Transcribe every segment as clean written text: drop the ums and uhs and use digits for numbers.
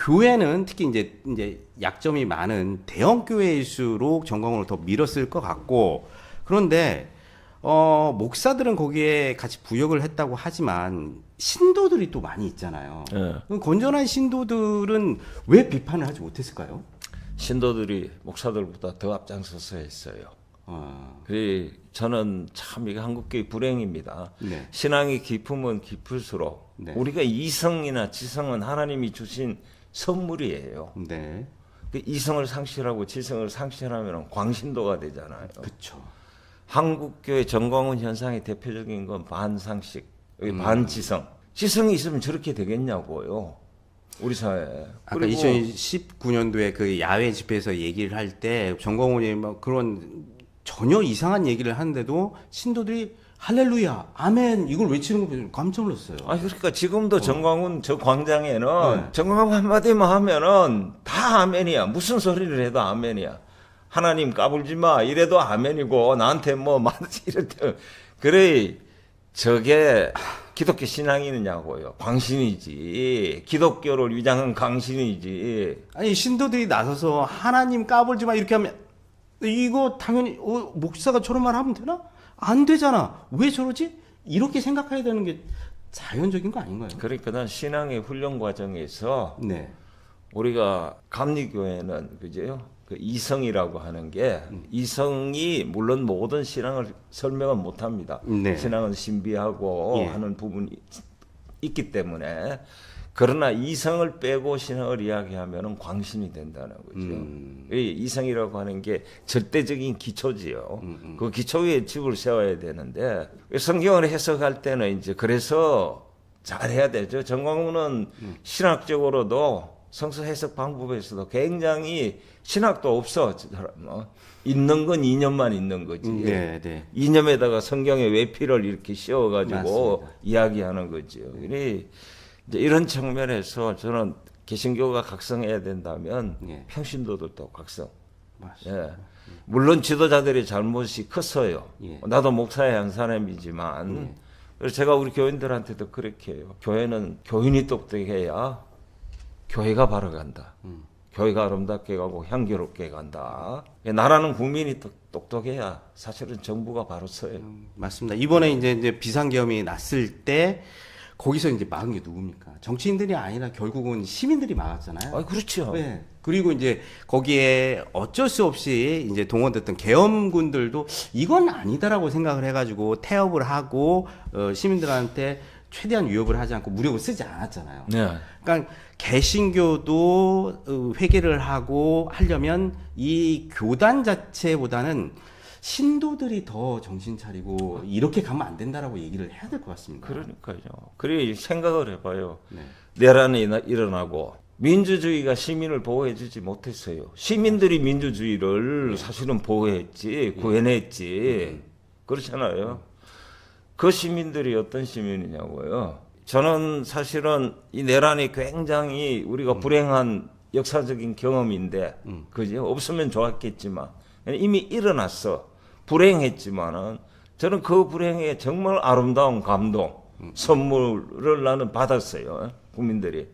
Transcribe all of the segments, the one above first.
교회는 특히 이제 약점이 많은 대형 교회일수록 전광훈을 더 밀었을 것 같고, 그런데 목사들은 거기에 같이 부역을 했다고 하지만 신도들이 또 많이 있잖아요. 예. 그럼 건전한 신도들은 왜 비판을 하지 못했을까요? 신도들이 목사들보다 더 앞장서서 했어요. 그래 저는 참 이게 한국교회 불행입니다. 네. 신앙이 깊으면 깊을수록 네. 우리가 이성이나 지성은 하나님이 주신 선물이에요. 네. 그 이성을 상실하고 지성을 상실하면 광신도가 되잖아요. 그렇죠. 한국교회 전광훈 현상의 대표적인 건 반상식, 반지성. 지성이 있으면 저렇게 되겠냐고요. 우리 사회에. 아까 그리고 2019년도에 그 야외 집회에서 얘기를 할 때 정광훈이 막 그런 전혀 이상한 얘기를 하는데도 신도들이 할렐루야, 아멘 이걸 외치는 거 보고 깜짝 놀랐어요. 아 그러니까 지금도 전광훈 저 광장에는 네. 전광훈 한마디만 하면은 다 아멘이야. 무슨 소리를 해도 아멘이야. 하나님 까불지 마 이래도 아멘이고 나한테 뭐 이럴 때 그래 저게 기독교 신앙이냐고요. 광신이지. 기독교를 위장한 광신이지. 아니 신도들이 나서서 하나님 까불지 마 이렇게 하면 이거 당연히 목사가 저런 말 하면 되나? 안 되잖아. 왜 저러지? 이렇게 생각해야 되는 게 자연적인 거 아닌가요? 그러니까 난 신앙의 훈련 과정에서 네. 우리가 감리교회는 그죠? 그 이성이라고 하는 게 이성이 물론 모든 신앙을 설명은 못합니다. 네. 신앙은 신비하고 예. 하는 부분이 있기 때문에 그러나 이성을 빼고 신앙을 이야기하면 광신이 된다는 거죠. 이 이성이라고 하는 게 절대적인 기초지요. 그 기초 위에 집을 세워야 되는데 성경을 해석할 때는 이제 그래서 잘 해야 되죠. 전광훈은 신학적으로도 성서 해석 방법에서도 굉장히 신학도 없어. 있는 건 이념만 있는 거지. 네, 네. 이념에다가 성경의 외피를 이렇게 씌워가지고 맞습니다. 이야기하는 거죠. 그래 이제 이런 측면에서 저는 개신교가 각성해야 된다면 예. 평신도들도 각성. 맞습니다. 예. 물론 지도자들의 잘못이 컸어요. 예. 나도 목사의 한 사람이지만 그래서 제가 우리 교인들한테도 그렇게 해요. 교회는 교인이 똑똑해야 교회가 바로 간다. 교회가 아름답게 가고 향기롭게 간다. 나라는 국민이 똑똑해야 사실은 정부가 바로 서요. 맞습니다. 이번에 이제 비상계엄이 났을 때 거기서 이제 막은 게 누굽니까? 정치인들이 아니라 결국은 시민들이 막았잖아요. 아, 그렇죠. 네. 그리고 이제 거기에 어쩔 수 없이 이제 동원됐던 계엄군들도 이건 아니다라고 생각을 해가지고 태업을 하고 시민들한테 최대한 위협을 하지 않고 무력을 쓰지 않았잖아요. 네. 그러니까 개신교도 회개를 하고 하려면 이 교단 자체보다는 신도들이 더 정신 차리고 이렇게 가면 안 된다라고 얘기를 해야 될 것 같습니다. 그러니까요. 그래 생각을 해봐요. 네. 내란이 일어나고 민주주의가 시민을 보호해주지 못했어요. 시민들이 민주주의를 사실은 보호했지, 구현했지. 그렇잖아요. 그 시민들이 어떤 시민이냐고요. 저는 사실은 이 내란이 굉장히 우리가 불행한 역사적인 경험인데, 그죠? 없으면 좋았겠지만 이미 일어났어. 불행했지만은 저는 그 불행에 정말 아름다운 감동, 선물을 나는 받았어요. 국민들이.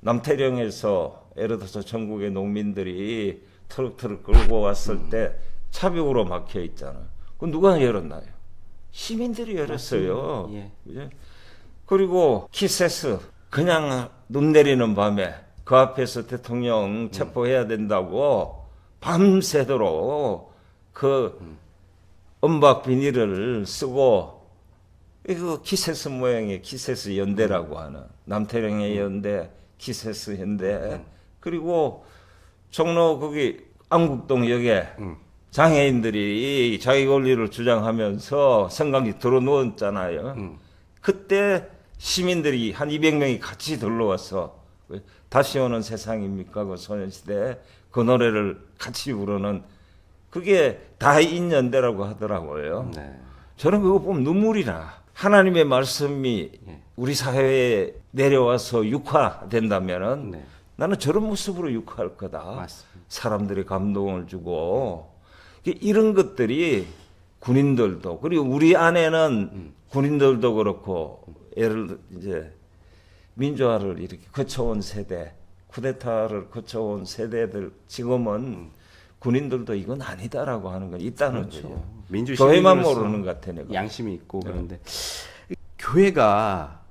남태령에서 예를 들어서 전국의 농민들이 트럭 끌고 왔을 때 차벽으로 막혀 있잖아. 그 누가 열었나요? 시민들이 열었어요. 예. 그죠? 그리고 키세스 그냥 눈 내리는 밤에 그 앞에서 대통령 체포해야 된다고 밤새도록 그 은박 비닐을 쓰고 이거 키세스 모양의 키세스 연대라고 하는 남태령의 연대 키세스 연대 그리고 종로 거기 안국동역에 장애인들이 자기 권리를 주장하면서 성강지 들어 누웠잖아요. 그때 시민들이 한 200명이 같이 들러와서 다시 오는 세상입니까? 그 소년시대 그 노래를 같이 부르는 그게 다인연대라고 하더라고요. 네. 저는 그거 보면 눈물이 나. 하나님의 말씀이 우리 사회에 내려와서 육화된다면은 네. 나는 저런 모습으로 육화할 거다. 맞습니다. 사람들이 감동을 주고 이런 것들이 군인들도 그리고 우리 안에는 군인들도 그렇고 예를 이제 민주화를 이렇게 거쳐온 세대 쿠데타를 거쳐온 세대들 지금은 군인들도 이건 아니다라고 하는 건 있다는 그렇죠. 거죠. 민주 교회만 시민으로서 모르는 것 같아 내가. 양심이 있고 그런데 교회가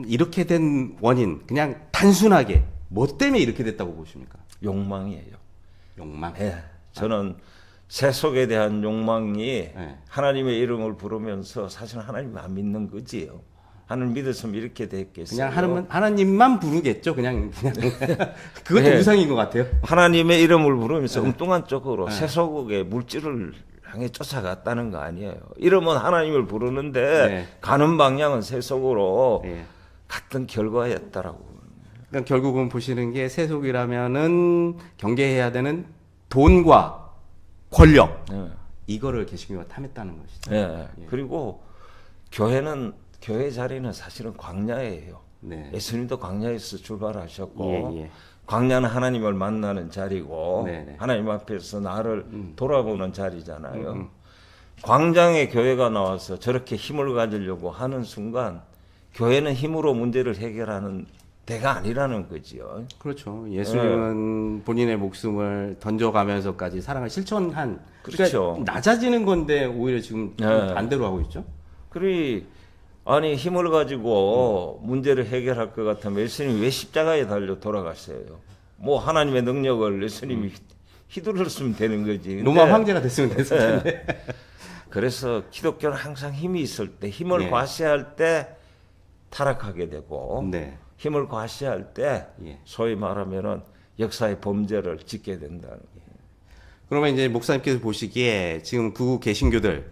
이렇게 된 원인 그냥 단순하게 뭐 때문에 이렇게 됐다고 보십니까? 욕망이에요. 욕망. 예, 저는 세속에 대한 욕망이 네. 하나님의 이름을 부르면서 사실 하나님 안 믿는 거지요. 하나님 믿었으면 이렇게 됐겠어요. 그냥 하나님만 부르겠죠. 그냥 그것도 네. 우상인 것 같아요. 하나님의 이름을 부르면서 엉뚱한 쪽으로 세속의 물질을 향해 쫓아갔다는 거 아니에요. 이름은 하나님을 부르는데 네. 가는 방향은 세속으로 예. 같은 결과였다라고. 그러니까 결국은 보시는 게 세속이라면은 경계해야 되는 돈과 권력 예. 이거를 개신교가 탐했다는 것이죠. 예. 그리고 교회 자리는 사실은 광야예요. 네. 예수님도 광야에서 출발하셨고 예, 예. 광야는 하나님을 만나는 자리고 네, 네. 하나님 앞에서 나를 돌아보는 자리잖아요. 광장에 교회가 나와서 저렇게 힘을 가지려고 하는 순간 교회는 힘으로 문제를 해결하는 데가 아니라는 거지요. 그렇죠. 예수님은 본인의 목숨을 던져가면서까지 사랑을 실천한. 그렇죠. 그러니까 낮아지는 건데 오히려 지금 네. 반대로 하고 있죠. 그리 아니 힘을 가지고 문제를 해결할 것 같으면 예수님이 왜 십자가에 달려 돌아갔어요? 뭐 하나님의 능력을 예수님이 휘둘렀으면 되는 거지. 근데 로마 황제가 됐으면 됐을 텐데. 그래서 기독교는 항상 힘이 있을 때, 힘을 네. 과시할 때 타락하게 되고, 네. 힘을 과시할 때 예. 소위 말하면은 역사의 범죄를 짓게 된다는 거예요. 그러면 이제 목사님께서 보시기에 지금 북 개신교들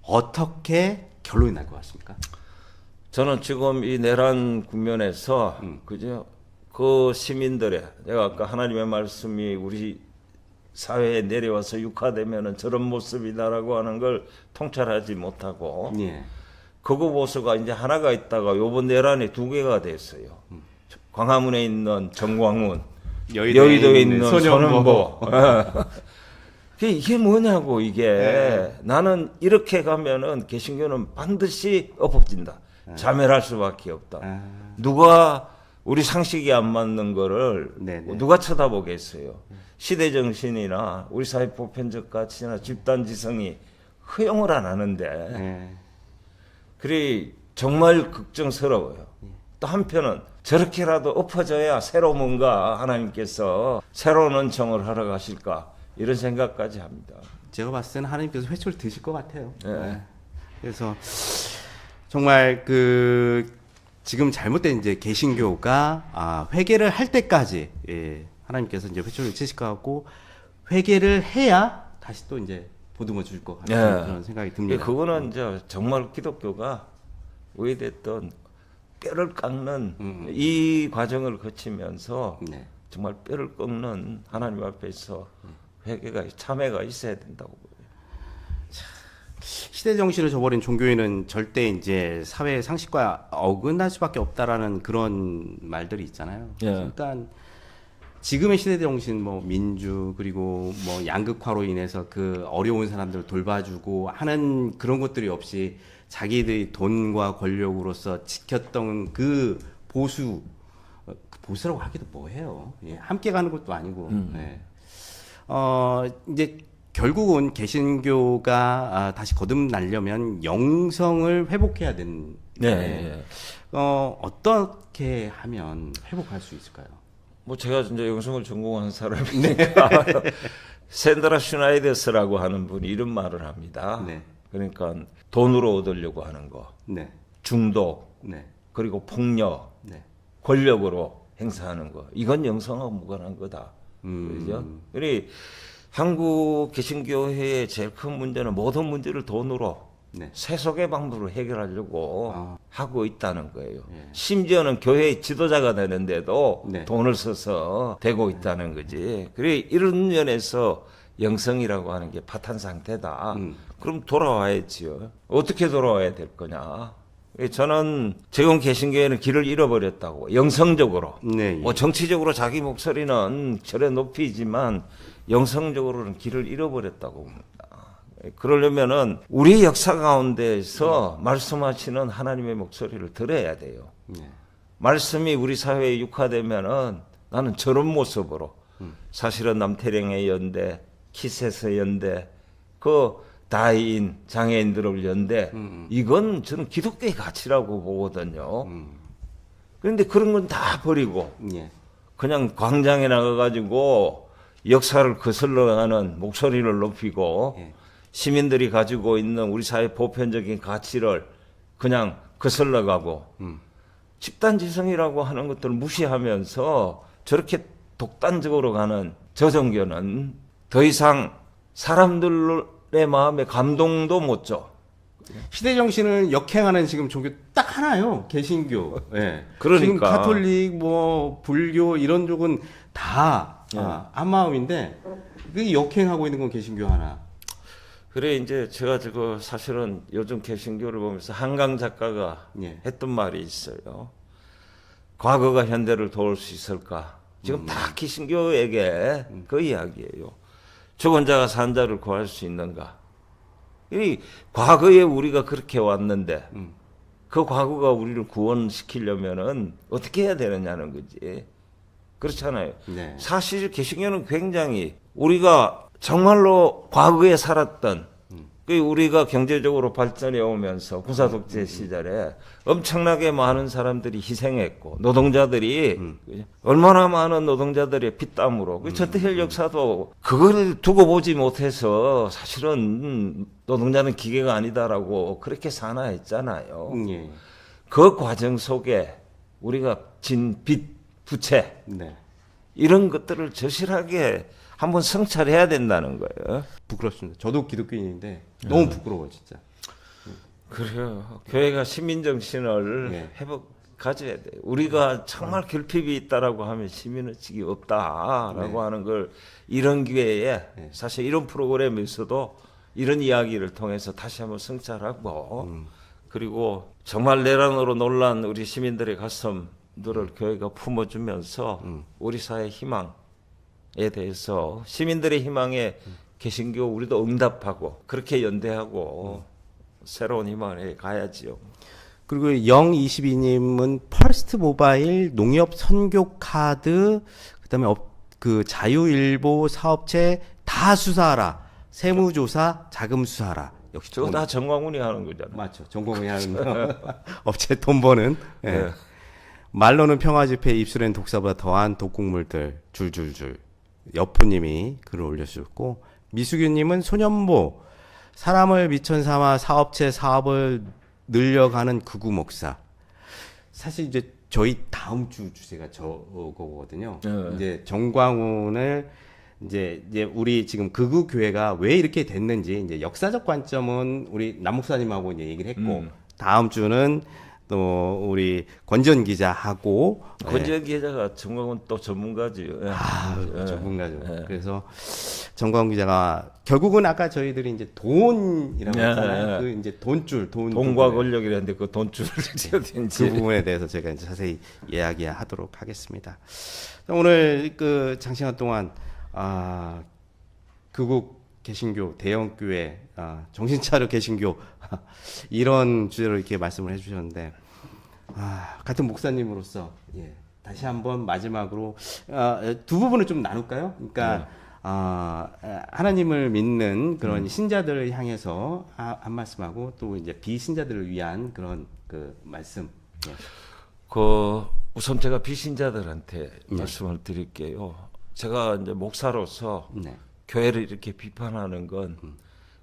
어떻게 결론이 날 것 같습니까? 저는 지금 이 내란 국면에서 그죠? 그 시민들의 내가 아까 하나님의 말씀이 우리 사회에 내려와서 육화되면은 저런 모습이다라고 하는 걸 통찰하지 못하고 예. 그거 보수가 이제 하나가 있다가 요번 내란에 두 개가 됐어요. 광화문에 있는 정광훈, 여의도에 있는 손원보. 이게 뭐냐고 이게. 네. 나는 이렇게 가면은 개신교는 반드시 엎어진다. 자멸할 수밖에 없다. 아. 누가 우리 상식이 안 맞는 거를 네네. 누가 쳐다보겠어요. 시대 정신이나 우리 사회 보편적 가치나 집단 지성이 허용을 안 하는데 예. 그리 정말 걱정스러워요. 또 한편은 저렇게라도 엎어져야 새로 뭔가 하나님께서 새로운 은총을 하러 가실까 이런 생각까지 합니다. 제가 봤을 때는 하나님께서 회초를 드실 것 같아요. 네. 그래서 정말 지금 잘못된 이제 개신교가 회개를 할 때까지 하나님께서 이제 회초를 치실 것 같고 회개를 해야 다시 또 이제 보듬어 줄 것 같은 그런 생각이 듭니다. 그거는 이제 정말 기독교가 오해됐던 뼈를 깎는 이 과정을 거치면서 네. 정말 뼈를 꺾는 하나님 앞에서 회개가 참회가 있어야 된다고 보여요. 시대 정신을 저버린 종교인은 절대 이제 사회 상식과 어긋날 수밖에 없다라는 그런 말들이 있잖아요. 예. 그러니까 지금의 시대 정신 뭐 민주 그리고 뭐 양극화로 인해서 그 어려운 사람들을 돌봐주고 하는 그런 것들이 없이 자기들이 돈과 권력으로서 지켰던 그 보수라고 하기도 뭐해요. 예, 함께 가는 것도 아니고. 네. 이제 결국은 개신교가 다시 거듭나려면 영성을 회복해야 되는. 네. 어떻게 하면 회복할 수 있을까요? 뭐 제가 이제 영성을 전공한 사람이니까 샌드라 슈나이데스라고 하는 분이 이런 말을 합니다. 네. 그러니까 돈으로 얻으려고 하는 거, 네. 중독, 네. 그리고 폭력, 네. 권력으로 행사하는 거, 이건 영성하고 무관한 거다. 그죠? 그리 한국 개신교회의 제일 큰 문제는 모든 문제를 돈으로 네. 세속의 방법으로 해결하려고 아. 하고 있다는 거예요. 예. 심지어는 교회의 지도자가 되는데도 네. 돈을 써서 되고 있다는 거지. 그래 이런 면에서 영성이라고 하는 게 파탄 상태다. 그럼 돌아와야지요. 어떻게 돌아와야 될 거냐? 저는 지금 개신교회는 길을 잃어버렸다고. 영성적으로. 네, 예. 뭐 정치적으로 자기 목소리는 절에 높이지만 영성적으로는 길을 잃어버렸다고 봅니다. 그러려면은 우리 역사 가운데에서 말씀하시는 하나님의 목소리를 들어야 돼요. 네. 말씀이 우리 사회에 육화되면은 나는 저런 모습으로 사실은 남태령의 연대, 키세스 연대, 그 다인 장애인들을 연대 이건 저는 기독교의 가치라고 보거든요. 그런데 그런 건 다 버리고 예. 그냥 광장에 나가가지고 역사를 거슬러가는 목소리를 높이고 예. 시민들이 가지고 있는 우리 사회 보편적인 가치를 그냥 거슬러가고 집단지성이라고 하는 것들을 무시하면서 저렇게 독단적으로 가는 저 종교는 더 이상 사람들의 마음에 감동도 못 줘. 시대 정신을 역행하는 지금 종교 딱 하나요. 개신교. 예. 그러니까. 지금 가톨릭, 뭐 불교 이런 쪽은 다 한 마음인데 그 역행하고 있는 건 개신교 하나. 그래 이제 제가 저거 사실은 요즘 개신교를 보면서 한강 작가가 예. 했던 말이 있어요. 과거가 현대를 도울 수 있을까? 지금 다 개신교에게 그 이야기예요. 죽은 자가 산 자를 구할 수 있는가? 이 과거에 우리가 그렇게 왔는데 그 과거가 우리를 구원시키려면은 어떻게 해야 되느냐는 거지. 그렇잖아요. 네. 사실 개신교는 굉장히 우리가 정말로 과거에 살았던 그 우리가 경제적으로 발전해 오면서 군사 독재 시절에 엄청나게 많은 사람들이 희생했고 노동자들이 얼마나 많은 노동자들의 피땀으로 그 전태일 역사도 그걸 두고 보지 못해서 사실은 노동자는 기계가 아니다라고 그렇게 산화했잖아요. 예. 그 과정 속에 우리가 진 빚, 부채 네. 이런 것들을 절실하게 한번 성찰해야 된다는 거예요. 부끄럽습니다. 저도 기독교인인데 너무 부끄러워요, 진짜. 그래요. 교회가 시민정신을 예. 가져야 돼요. 우리가 정말 결핍이 있다라고 하면 시민의식이 없다라고 하는 걸 이런 기회에 사실 이런 프로그램에서도 이런 이야기를 통해서 다시 한번 성찰하고 그리고 정말 내란으로 놀란 우리 시민들의 가슴들을 교회가 품어주면서 우리 사회 희망 에 대해서 시민들의 희망에 개신교 우리도 응답하고 그렇게 연대하고 새로운 희망에 가야지요. 그리고 022님은 퍼스트 모바일 농협 선교 카드 그다음에 그 자유일보 사업체 다 수사하라. 세무조사 자금 수사하라. 역시 저거 다 정광훈이 하는 거잖아요. 맞죠. 전공이 하는 거. 업체 돈 버는. 예. 네. 말로는 평화집회 입술엔 독사보다 더한 독국물들 줄줄줄. 여포님이 글을 올려주셨고 미수규님은 소년보 사람을 미천 삼아 사업체 사업을 늘려가는 극우 목사. 사실 이제 저희 다음 주 주제가 저거거든요. 이제 정광훈을 이제 우리 지금 극우 교회가 왜 이렇게 됐는지 이제 역사적 관점은 우리 남 목사님하고 이제 얘기를 했고 다음 주는 또 우리 권전 기자하고 권지현 기자가 정광훈 또 전문가지요. 전문가죠. 그래서 정광훈 기자가 결국은 아까 저희들이 이제 돈이라고 했잖아요. 그 이제 돈과 권력이라는데 그 돈줄을 지어야되는지 그 부분에 대해서 제가 이제 자세히 이야기하도록 하겠습니다. 오늘 그 장시간 동안 극우 개신교, 대형교회, 정신차려 개신교 이런 주제로 이렇게 말씀을 해주셨는데 같은 목사님으로서 다시 한번 마지막으로 두 부분을 좀 나눌까요? 그러니까 하나님을 믿는 그런 신자들을 향해서 한 말씀하고 또 이제 비신자들을 위한 그런 그 말씀. 우선 제가 비신자들한테 말씀을 드릴게요. 제가 이제 목사로서 교회를 이렇게 비판하는 건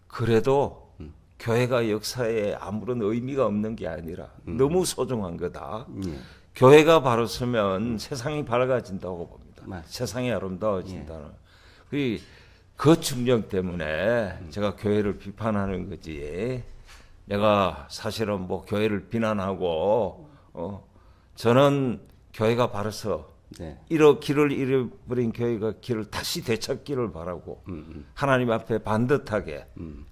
그래도 교회가 역사에 아무런 의미가 없는 게 아니라 너무 소중한 거다. 교회가 바로 서면 세상이 밝아진다고 봅니다. 세상이 아름다워진다는. 그 충격 때문에 제가 교회를 비판하는 거지. 내가 사실은 뭐 교회를 비난하고 저는 교회가 바로서 길을 잃어버린 교회가 길을 다시 되찾기를 바라고 하나님 앞에 반듯하게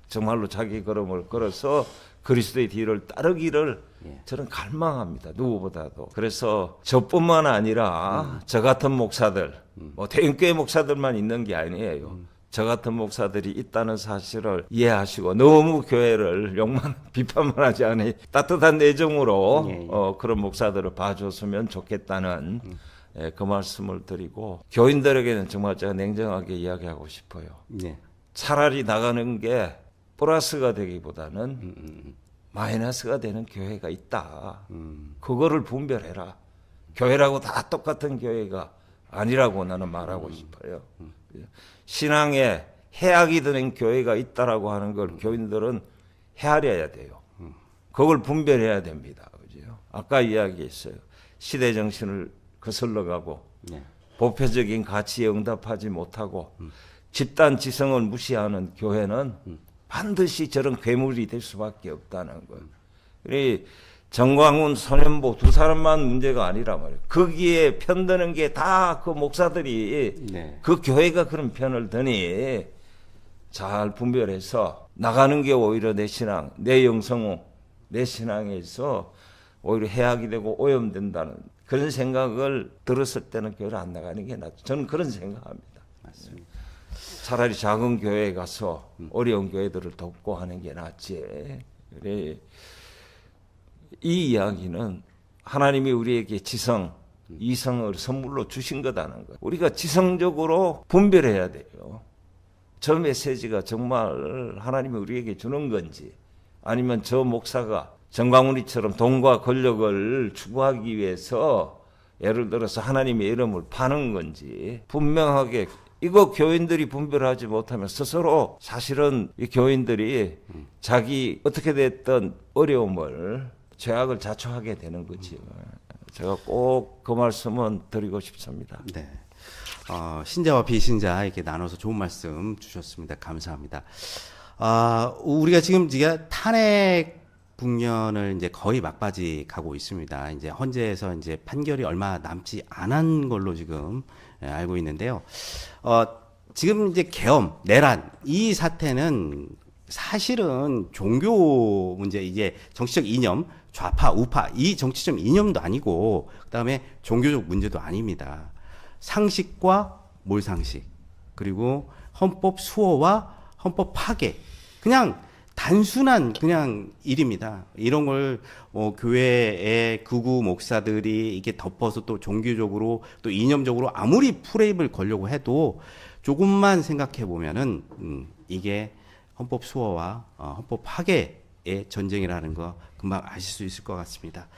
정말로 자기 걸음을 걸어서 그리스도의 뒤를 따르기를 저는 갈망합니다. 누구보다도. 그래서 저뿐만 아니라 저 같은 목사들, 뭐 대형교회 목사들만 있는 게 아니에요. 저 같은 목사들이 있다는 사실을 이해하시고 너무 교회를 욕만 비판만 하지 않으니 따뜻한 내정으로 그런 목사들을 봐줬으면 좋겠다는 그 말씀을 드리고 교인들에게는 정말 제가 냉정하게 이야기하고 싶어요. 네. 차라리 나가는 게 플러스가 되기보다는 마이너스가 되는 교회가 있다. 그거를 분별해라. 교회라고 다 똑같은 교회가 아니라고 나는 말하고 싶어요. 신앙에 해악이 되는 교회가 있다라고 하는 걸 교인들은 헤아려야 돼요. 그걸 분별해야 됩니다. 그죠? 아까 이야기했어요. 시대 정신을 거슬러 가고 네. 보편적인 가치에 응답하지 못하고 집단 지성을 무시하는 교회는 반드시 저런 괴물이 될 수밖에 없다는 거예요. 그래 정광훈, 손현보 두 사람만 문제가 아니란 말이에요. 거기에 편드는 게 다 그 목사들이 네. 그 교회가 그런 편을 드니 잘 분별해서 나가는 게 오히려 내 신앙, 내 영성호, 내 신앙에서 오히려 해악이 되고 오염된다는 그런 생각을 들었을 때는 교회를 안 나가는 게 낫죠. 저는 그런 생각합니다. 맞습니다. 차라리 작은 교회에 가서 어려운 교회들을 돕고 하는 게 낫지. 그래. 이 이야기는 하나님이 우리에게 지성, 이성을 선물로 주신 거다는 거. 우리가 지성적으로 분별해야 돼요. 저 메시지가 정말 하나님이 우리에게 주는 건지 아니면 저 목사가 정광훈이처럼 돈과 권력을 추구하기 위해서 예를 들어서 하나님의 이름을 파는 건지 분명하게 이거 교인들이 분별하지 못하면 스스로 사실은 이 교인들이 자기 어떻게 됐던 어려움을 죄악을 자초하게 되는 거지요. 제가 꼭 그 말씀은 드리고 싶습니다. 네. 신자와 비신자 이렇게 나눠서 좋은 말씀 주셨습니다. 감사합니다. 우리가 지금 탄핵 국면을 이제 거의 막바지 가고 있습니다. 이제 헌재에서 이제 판결이 얼마 남지 않은 걸로 지금 알고 있는데요. 지금 이제 계엄, 내란 이 사태는 사실은 종교 문제, 이제 정치적 이념, 좌파, 우파 이 정치적 이념도 아니고 그다음에 종교적 문제도 아닙니다. 상식과 몰상식 그리고 헌법 수호와 헌법 파괴 그냥 단순한 그냥 일입니다. 이런 걸 교회의 극우 목사들이 이게 덮어서 또 종교적으로 또 이념적으로 아무리 프레임을 걸려고 해도 조금만 생각해 보면은 이게 헌법 수호와 헌법 파괴의 전쟁이라는 거 금방 아실 수 있을 것 같습니다.